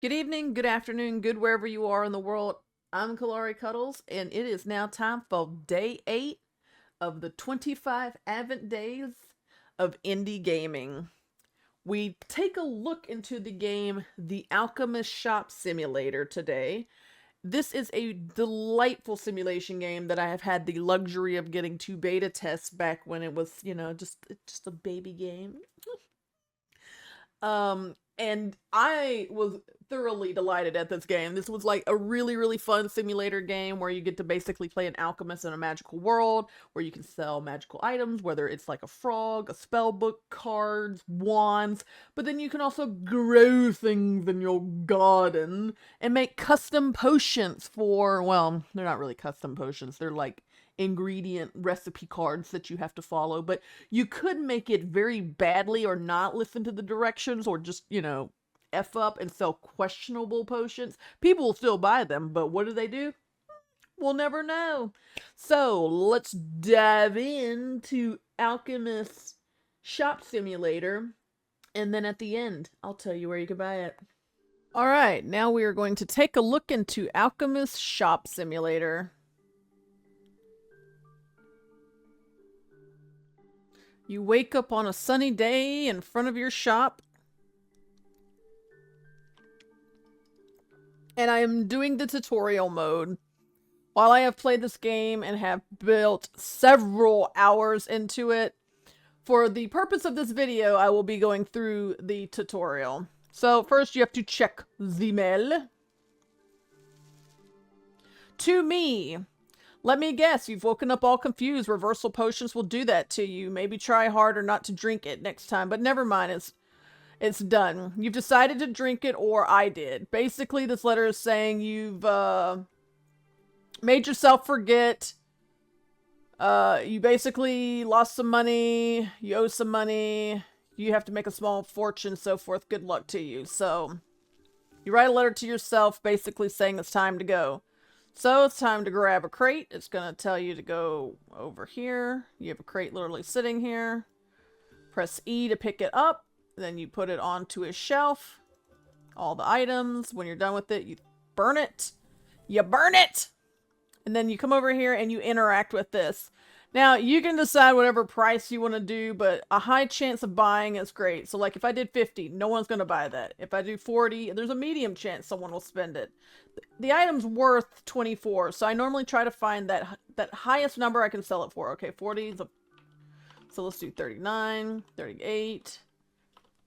Good evening, good afternoon, good wherever you are in the world. I'm Kalari Cuddles, and it is now time for day 8 of the 25 Advent Days of Indie Gaming. We take a look into the game The Alchemist Shop Simulator today. This is a delightful simulation game that I have had the luxury of getting to beta test back when it was, just a baby game. And I was thoroughly delighted at this game. This was like a really, really fun simulator game where you get to basically play an alchemist in a magical world where you can sell magical items, whether it's like a frog, a spell book, cards, wands, but then you can also grow things in your garden and make custom potions for, well, they're not really custom potions. They're like ingredient recipe cards that you have to follow, but you could make it very badly or not listen to the directions or just, F up and sell questionable potions. People will still buy them, but what do? We'll never know. So let's dive into Alchemist Shop Simulator, and then at the end, I'll tell you where you can buy it. Alright, now we are going to take a look into Alchemist Shop Simulator. You wake up on a sunny day in front of your shop. And I am doing the tutorial mode. While I have played this game and have built several hours into it, for the purpose of this video, I will be going through the tutorial. So first you have to check the mail. To me. Let me guess, you've woken up all confused. Reversal potions will do that to you. Maybe try harder not to drink it next time, but never mind, it's done. You've decided to drink it, or I did. Basically, this letter is saying you've made yourself forget. You basically lost some money, you owe some money, you have to make a small fortune, so forth. Good luck to you. So, you write a letter to yourself basically saying it's time to go. So it's time to grab a crate. It's going to tell you to go over here. You have a crate literally sitting here. Press E to pick it up. Then you put it onto a shelf. All the items. When you're done with it, you burn it. You burn it! And then you come over here and you interact with this. Now, you can decide whatever price you want to do, but a high chance of buying is great. So, like, if I did 50, no one's going to buy that. If I do 40, there's a medium chance someone will spend it. The item's worth 24, so I normally try to find that highest number I can sell it for. Okay, 40 is a... So let's do 39, 38,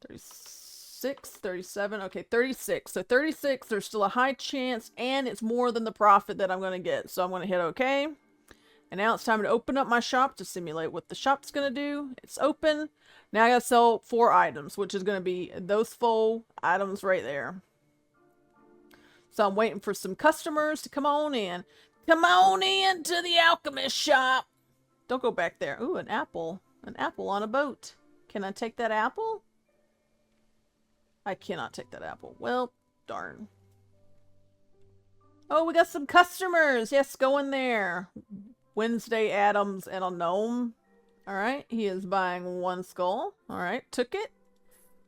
36, 37. Okay, 36. So 36, there's still a high chance, and it's more than the profit that I'm going to get. So I'm going to hit OK. And now it's time to open up my shop to simulate what the shop's going to do. It's open. Now I got to sell 4 items, which is going to be those 4 items right there. So I'm waiting for some customers to come on in. Come on in to the Alchemist shop. Don't go back there. Ooh, an apple. An apple on a boat. Can I take that apple? I cannot take that apple. Well, darn. Oh, we got some customers. Yes, go in there. Wednesday Adams and a gnome. Alright, he is buying 1 skull. Alright, took it.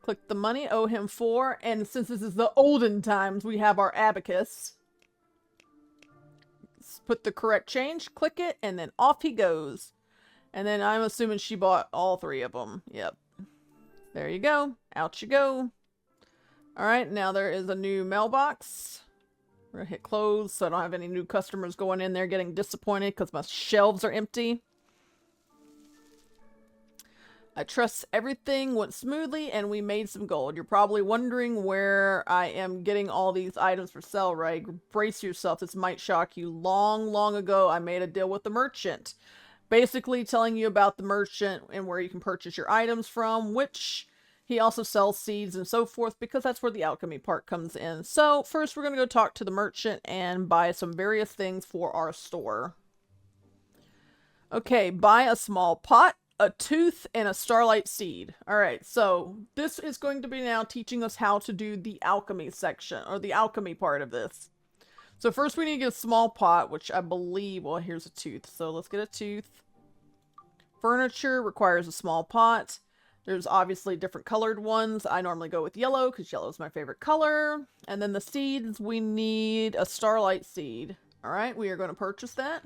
Click the money, owe him 4. And since this is the olden times, we have our abacus. Let's put the correct change, click it, and then off he goes. And then I'm assuming she bought all 3 of them. Yep. There you go. Out you go. Alright, now there is a new mailbox. We're gonna hit close so I don't have any new customers going in there getting disappointed because my shelves are empty. I trust everything went smoothly and we made some gold. You're probably wondering where I am getting all these items for sale, right? Brace yourself, this might shock you. Long ago, I made a deal with the merchant. Basically telling you about the merchant and where you can purchase your items from, which he also sells seeds and so forth, because that's where the alchemy part comes in. So first we're going to go talk to the merchant and buy some various things for our store. Okay, buy a small pot, a tooth, and a starlight seed. Alright, so this is going to be now teaching us how to do the alchemy section, or the alchemy part of this. So first we need to get a small pot, which I believe, well, here's a tooth. So let's get a tooth. Furniture requires a small pot. There's obviously different colored ones. I normally go with yellow because yellow is my favorite color. And then the seeds, we need a starlight seed. All right, we are going to purchase that.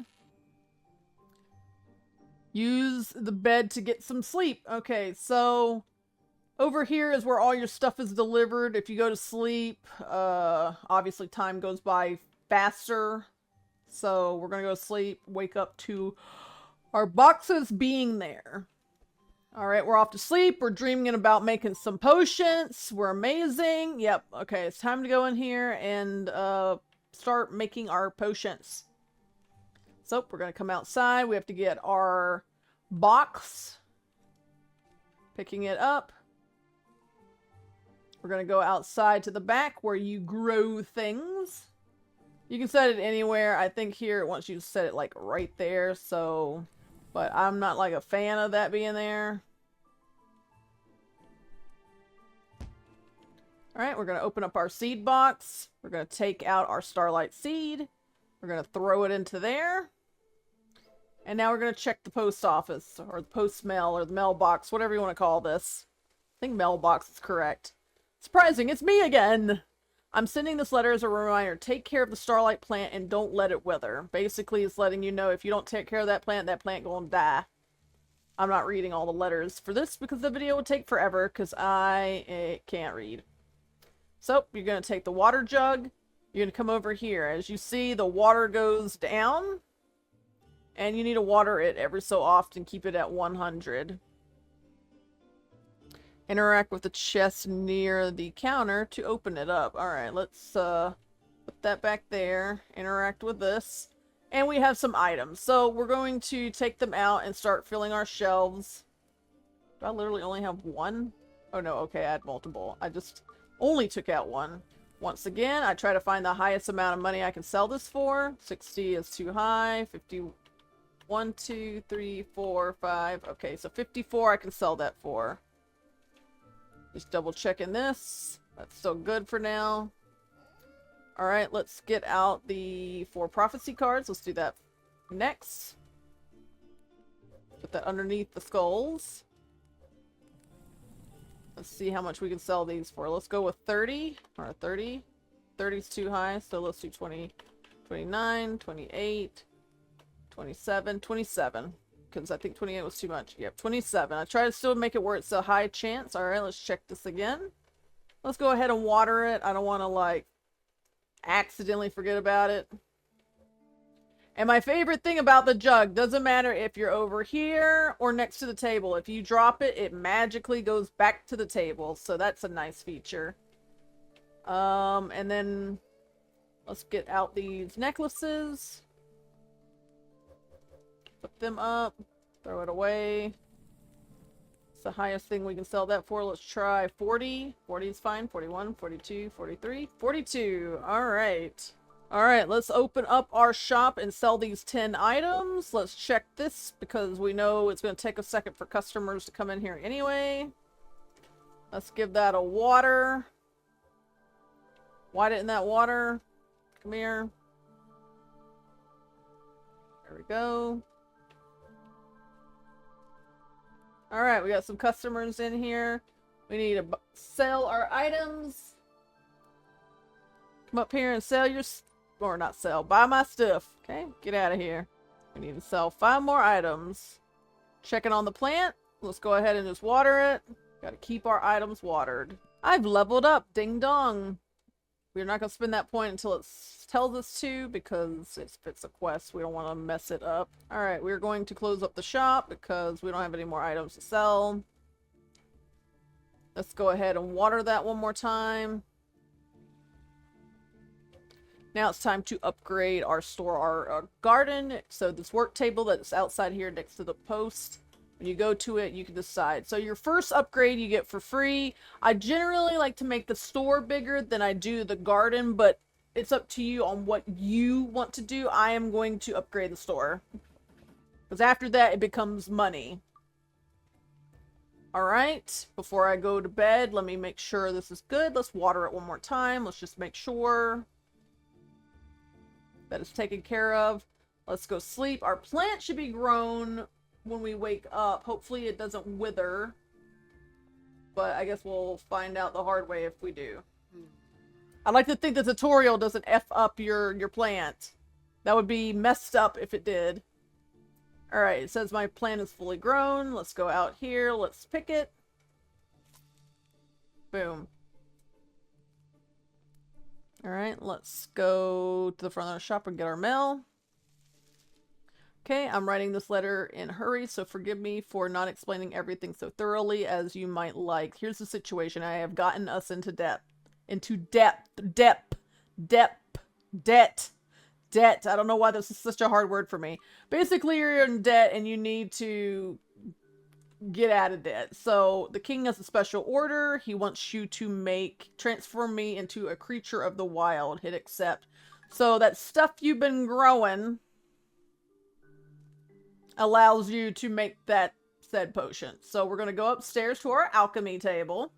Use the bed to get some sleep. Okay, so over here is where all your stuff is delivered. If you go to sleep, obviously time goes by faster. So we're going to go to sleep, wake up to our boxes being there. All right, we're off to sleep. We're dreaming about making some potions. We're amazing. Yep, okay, it's time to go in here and start making our potions. So we're going to come outside. We have to get our box. Picking it up. We're going to go outside to the back where you grow things. You can set it anywhere. I think here it wants you to set it like right there. So, but I'm not like a fan of that being there. All right, we're going to open up our seed box. We're going to take out our starlight seed. We're going to throw it into there. And now we're going to check the post office or the post mail or the mailbox, whatever you want to call this. I think mailbox is correct. Surprising, it's me again. I'm sending this letter as a reminder. Take care of the starlight plant and don't let it wither. Basically, it's letting you know if you don't take care of that plant gonna die. I'm not reading all the letters for this because the video would take forever because I can't read. So, you're going to take the water jug. You're going to come over here. As you see, the water goes down. And you need to water it every so often. Keep it at 100. Interact with the chest near the counter to open it up. Alright, let's put that back there. Interact with this. And we have some items. So we're going to take them out and start filling our shelves. Do I literally only have one? Oh no, okay, I had multiple. I just only took out one. Once again, I try to find the highest amount of money I can sell this for. 60 is too high. 50... 1, 2, 3, 4, 5. Okay, so 54 I can sell that for. Just double checking this. That's still good for now. Alright, let's get out the 4 prophecy cards. Let's do that next. Put that underneath the skulls. Let's see how much we can sell these for. Let's go with 30. Or 30. 30 is too high, so let's do 20, 29, 28. 27, 27, because I think 28 was too much. Yep, 27. I try to still make it where it's a high chance. All right, let's check this again. Let's go ahead and water it. I don't want to, like, accidentally forget about it. And my favorite thing about the jug, doesn't matter if you're over here or next to the table. If you drop it, it magically goes back to the table. So that's a nice feature. And then let's get out these necklaces. Put them up. Throw it away. It's the highest thing we can sell that for. Let's try 40. 40 is fine. 41, 42, 43, 42. Alright. Alright, let's open up our shop and sell these 10 items. Let's check this because we know it's going to take a second for customers to come in here anyway. Let's give that a water. Why didn't that water? Come here. There we go. Alright, we got some customers in here. We need to sell our items. Come up here and sell your... Or not sell, buy my stuff. Okay, get out of here. We need to sell 5 more items. Checking on the plant. Let's go ahead and just water it. Gotta keep our items watered. I've leveled up. Ding dong. We're not going to spend that point until it tells us to because it's a quest. We don't want to mess it up. Alright, we're going to close up the shop because we don't have any more items to sell. Let's go ahead and water that one more time. Now it's time to upgrade our store, our garden. So this work table that's outside here next to the post. When you go to it, you can decide. So your first upgrade you get for free. I generally like to make the store bigger than I do the garden, but it's up to you on what you want to do. I am going to upgrade the store. Because after that, it becomes money. Alright, before I go to bed, let me make sure this is good. Let's water it one more time. Let's just make sure that it's taken care of. Let's go sleep. Our plant should be grown when we wake up. Hopefully it doesn't wither. but I guess we'll find out the hard way if we do. I'd like to think the tutorial doesn't F up your plant. That would be messed up if it did. Alright, it says my plant is fully grown. Let's go out here. Let's pick it. Boom. Alright, let's go to the front of the shop and get our mail. Okay, I'm writing this letter in a hurry, so forgive me for not explaining everything so thoroughly as you might like. Here's the situation. I have gotten us into debt. Debt. I don't know why this is such a hard word for me. Basically, you're in debt and you need to get out of debt. So the king has a special order. He wants you to transform me into a creature of the wild. Hit accept. So that stuff you've been growing allows you to make that said potion. So we're going to go upstairs to our alchemy table.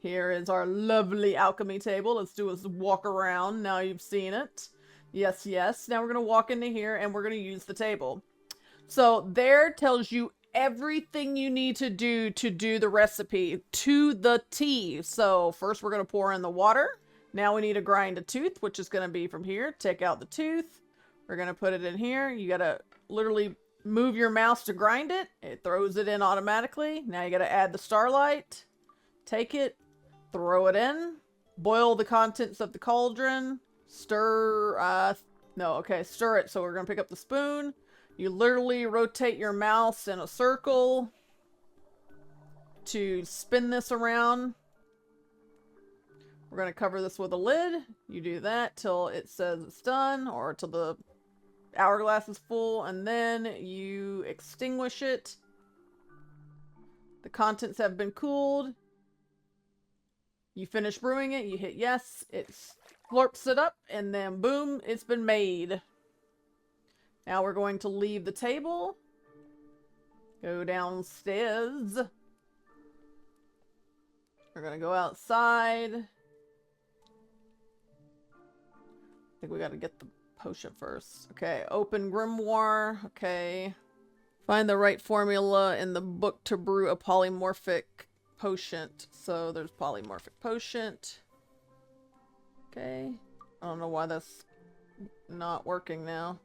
Here is our lovely alchemy table. Let's do a walk around. Now you've seen it. Yes, yes. Now we're going to walk into here and we're going to use the table. So there tells you everything you need to do the recipe to the T. So first we're going to pour in the water. Now we need to grind a tooth, which is going to be from here. Take out the tooth. We're going to put it in here. You got to literally move your mouse to grind it. It throws it in automatically. Now you got to add the starlight. Take it. Throw it in. Boil the contents of the cauldron. Stir. Stir it. So we're going to pick up the spoon. You literally rotate your mouse in a circle to spin this around. We're going to cover this with a lid. You do that till it says it's done, or till the hourglass is full, and then you extinguish it. The contents have been cooled. You finish brewing it, you hit yes, it slurps it up, and then boom, it's been made. Now we're going to leave the table. Go downstairs. We're going to go outside. I think we got to get the potion first. Okay, open grimoire. Okay. Find the right formula in the book to brew a polymorphic potion. So there's polymorphic potion. Okay. I don't know why that's not working now.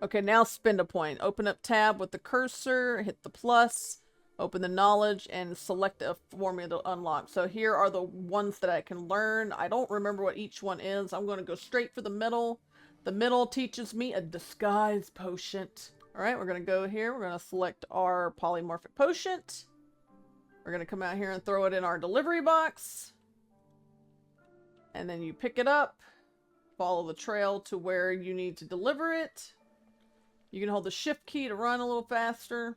Okay, now spend a point. Open up tab with the cursor, hit the plus, open the knowledge, and select a formula to unlock. So here are the ones that I can learn. I don't remember what each one is. I'm going to go straight for the middle. The middle teaches me a disguise potion. Alright, we're going to go here. We're going to select our polymorphic potion. We're going to come out here and throw it in our delivery box. And then you pick it up. Follow the trail to where you need to deliver it. You can hold the shift key to run a little faster.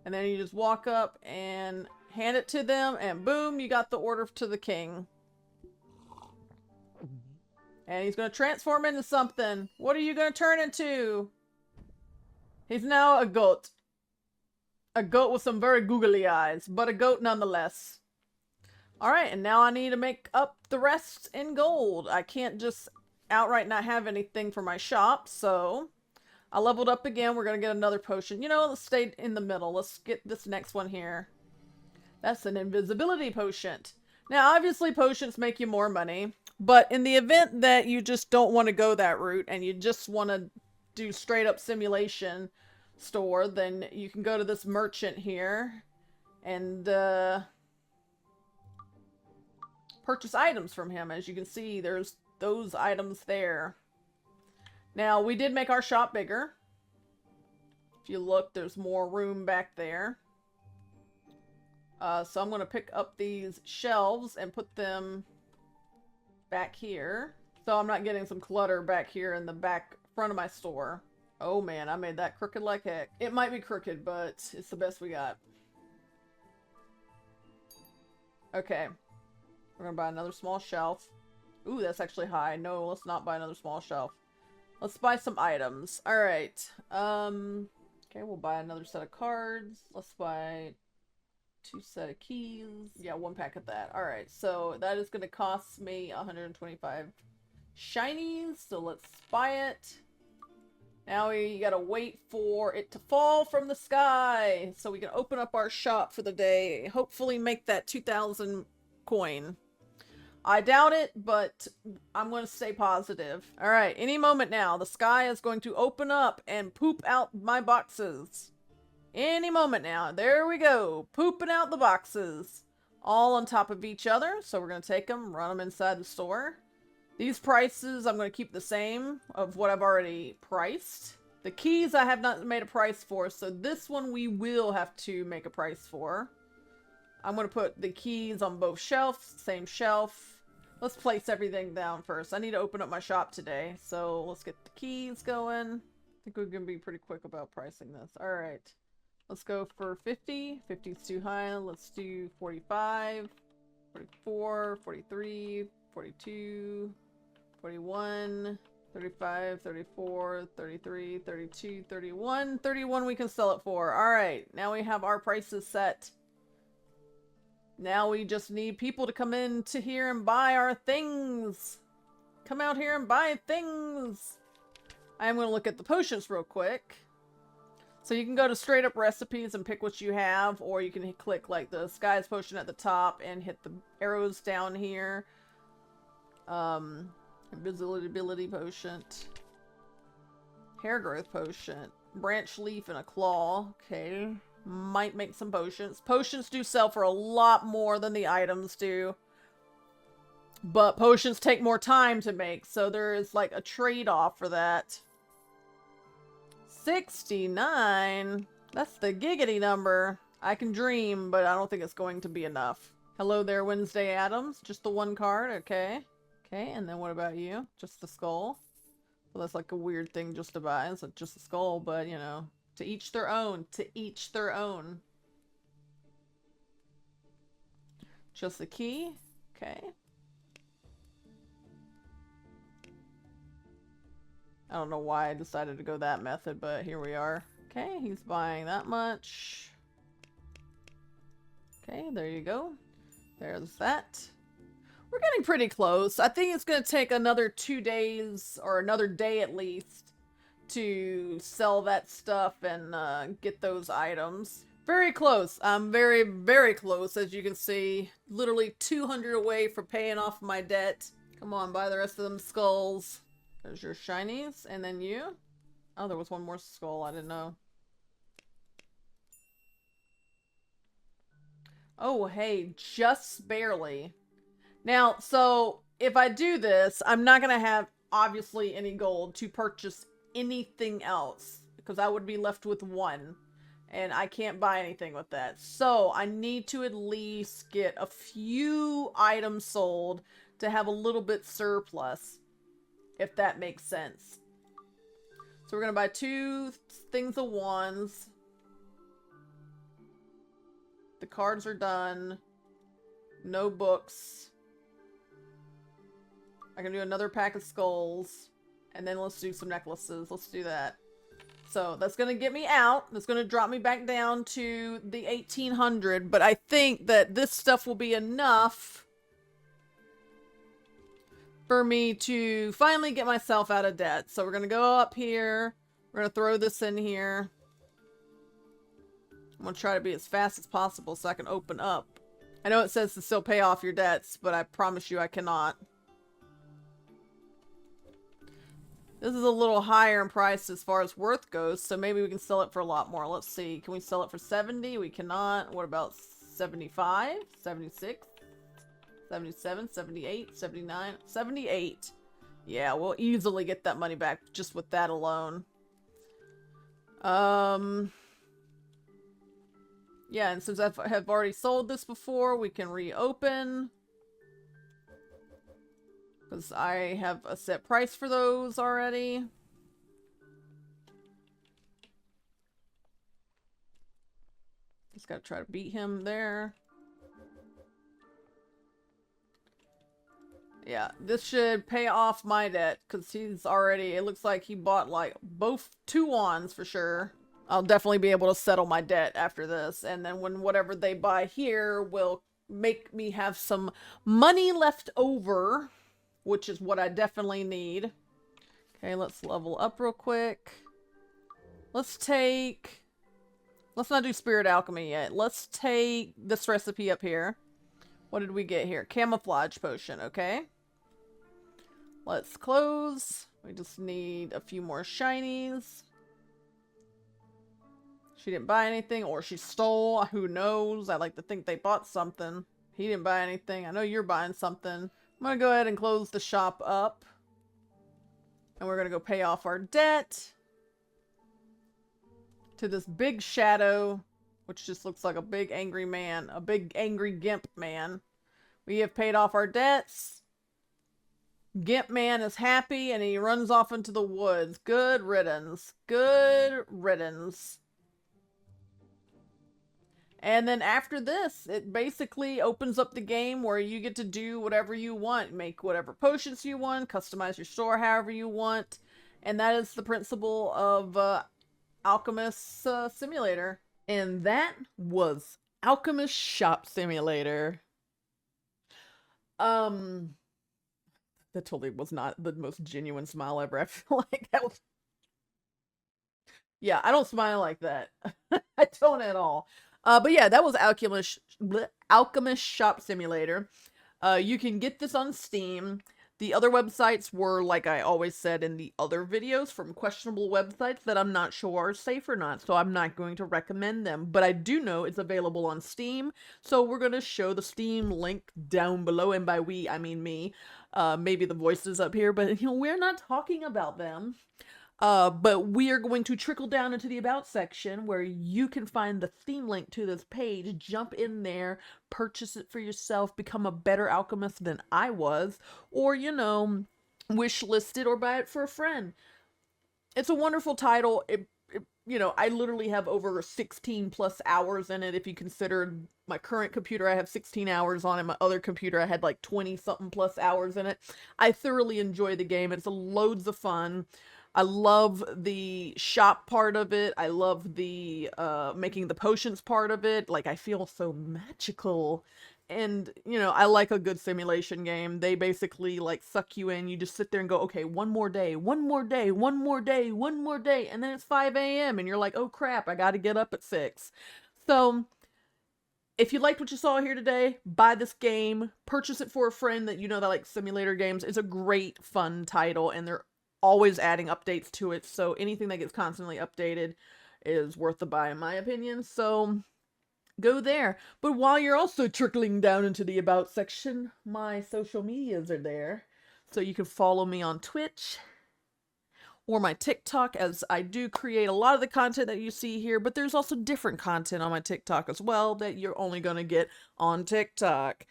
And then you just walk up and hand it to them. And boom, you got the order to the king. And he's going to transform into something. What are you going to turn into? He's now a goat. A goat with some very googly eyes. But a goat nonetheless. Alright, and now I need to make up the rest in gold. I can't just outright not have anything for my shop, so I leveled up again. We're going to get another potion. You know, let's stay in the middle. Let's get this next one here. That's an invisibility potion. Now, obviously, potions make you more money, but in the event that you just don't want to go that route and you just want to do straight up simulation store, then you can go to this merchant here and purchase items from him. As you can see, there's those items there. Now, we did make our shop bigger. If you look, there's more room back there. So I'm going to pick up these shelves and put them back here. So I'm not getting some clutter back here in the back front of my store. Oh man, I made that crooked like heck. It might be crooked, but it's the best we got. Okay. We're going to buy another small shelf. Ooh, that's actually high. No, let's not buy another small shelf. Let's buy some items. Alright. Okay, we'll buy another set of cards. Let's buy 2 set of keys. Yeah, 1 pack of that. Alright, so that is going to cost me 125 shinies. So let's buy it. Now we gotta wait for it to fall from the sky so we can open up our shop for the day. Hopefully make that 2,000 coin. I doubt it, but I'm going to stay positive. Alright, any moment now, the sky is going to open up and poop out my boxes. Any moment now. There we go. Pooping out the boxes. All on top of each other. So we're going to take them, run them inside the store. These prices I'm going to keep the same of what I've already priced. The keys I have not made a price for, so this one we will have to make a price for. I'm going to put the keys on both shelves, same shelf. Let's place everything down first. I need to open up my shop today, so let's get the keys going. I think we're going to be pretty quick about pricing this. Alright, let's go for 50. 50 is too high. Let's do 45, 44, 43, 42, 41, 35, 34, 33, 32, 31. 31 we can sell it for. Alright, now we have our prices set. Now we just need people to come in to here and buy our things. Come out here and buy things. I am going to look at the potions real quick. So you can go to straight up recipes and pick what you have, or you can click like the Sky's potion at the top and hit the arrows down here. Invisibility potion. Hair growth potion. Branch leaf and a claw. Okay. Might make some potions. Potions do sell for a lot more than the items do. But potions take more time to make, so there is like a trade-off for that. 69? That's the giggity number. I can dream, but I don't think it's going to be enough. Hello there, Wednesday Addams. Just the one card, okay. Okay, and then what about you? Just the skull? Well, that's like a weird thing just to buy. It's like just a skull, but you know. To each their own. To each their own. Just the key. Okay. I don't know why I decided to go that method, but here we are. Okay, he's buying that much. Okay, there you go. There's that. We're getting pretty close. I think it's going to take another 2 days, or another day at least, to sell that stuff and get those items. Very close. I'm very, very close, as you can see. Literally 200 away from paying off my debt. Come on, buy the rest of them skulls. There's your shinies. And then you. Oh, there was one more skull. I didn't know. Oh, hey, just barely. Now, so if I do this, I'm not going to have, obviously, any gold to purchase anything else, because I would be left with one, and I can't buy anything with that. So I need to at least get a few items sold to have a little bit surplus, if that makes sense. So we're gonna buy 2 things of wands. The cards are done. No books. I can do another pack of skulls. And then let's do some necklaces. Let's do that. So that's going to get me out. That's going to drop me back down to the 1800. But I think that this stuff will be enough for me to finally get myself out of debt. So we're going to go up here. We're going to throw this in here. I'm going to try to be as fast as possible so I can open up. I know it says to still pay off your debts, but I promise you I cannot. This is a little higher in price as far as worth goes, so maybe we can sell it for a lot more. Let's see. Can we sell it for 70? We cannot. What about 75? 76? 77? 78? 79? 78. Yeah, we'll easily get that money back just with that alone. Yeah, and since I have already sold this before, we can reopen. Because I have a set price for those already. Just gotta try to beat him there. Yeah, this should pay off my debt. Because he's already, it looks like he bought like both 2 wands for sure. I'll definitely be able to settle my debt after this. And then when whatever they buy here will make me have some money left over. Which is what I definitely need. Okay, let's level up real quick. Let's not do spirit alchemy yet. Let's take this recipe up here. What did we get here? Camouflage potion, okay. Let's close. We just need a few more shinies. She didn't buy anything, or she stole. Who knows? I like to think they bought something. He didn't buy anything. I know you're buying something. I'm gonna go ahead and close the shop up. And we're gonna go pay off our debt to this big shadow, which just looks like a big angry man. A big angry gimp man. We have paid off our debts. Gimp man is happy and he runs off into the woods. Good riddance. Good riddance. And then after this, it basically opens up the game where you get to do whatever you want. Make whatever potions you want. Customize your store however you want. And that is the principle of Alchemist Simulator. And that was Alchemist Shop Simulator. That totally was not the most genuine smile ever. I feel like that was... Yeah, I don't smile like that. I don't at all. But yeah, that was Alchemist Shop Simulator. You can get this on Steam. The other websites were, like I always said in the other videos, from questionable websites that I'm not sure are safe or not, so I'm not going to recommend them. But I do know it's available on Steam, so we're going to show the Steam link down below, and by we, I mean me. Maybe the voices up here, but we're not talking about them. But we are going to trickle down into the About section where you can find the Steam link to this page, jump in there, purchase it for yourself, become a better alchemist than I was, or, wish list it or buy it for a friend. It's a wonderful title. I literally have over 16 plus hours in it. If you consider my current computer, I have 16 hours on it. My other computer, I had like 20 something plus hours in it. I thoroughly enjoy the game. It's loads of fun. I love the shop part of it. I love the making the potions part of it. Like, I feel so magical. And, I like a good simulation game. They basically, like, suck you in. You just sit there and go, okay, one more day, one more day, one more day, one more day. And then it's 5 a.m. and you're like, oh crap, I gotta get up at 6. So, if you liked what you saw here today, buy this game. Purchase it for a friend that that likes simulator games. It's a great, fun title, and they're always adding updates to it, so anything that gets constantly updated is worth the buy in my opinion, so go there. But while you're also trickling down into the About section, my social medias are there, so you can follow me on Twitch or my TikTok, as I do create a lot of the content that you see here, but there's also different content on my TikTok as well that you're only going to get on TikTok.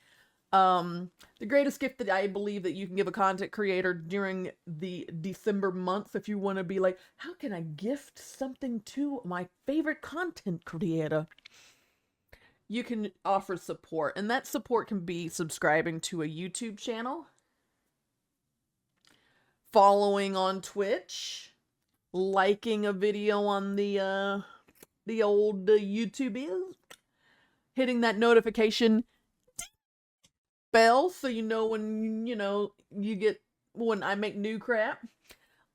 The greatest gift that I believe that you can give a content creator during the December month, if you want to be like, how can I gift something to my favorite content creator? You can offer support, and that support can be subscribing to a YouTube channel, following on Twitch, liking a video on the old YouTube is, hitting that notification bell so when you get when I make new crap.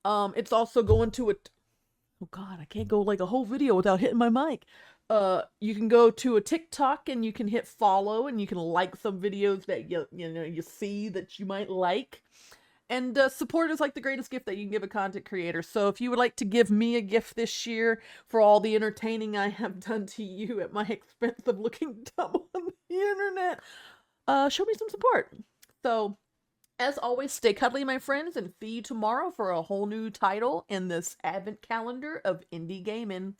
It's also going to oh god, I can't go like a whole video without hitting my mic. You can go to a TikTok and you can hit follow, and you can like some videos that you see that you might like. And support is like the greatest gift that you can give a content creator. So if you would like to give me a gift this year for all the entertaining I have done to you at my expense of looking dumb on the internet, show me some support. So, as always, stay cuddly, my friends, and see you tomorrow for a whole new title in this advent calendar of indie gaming.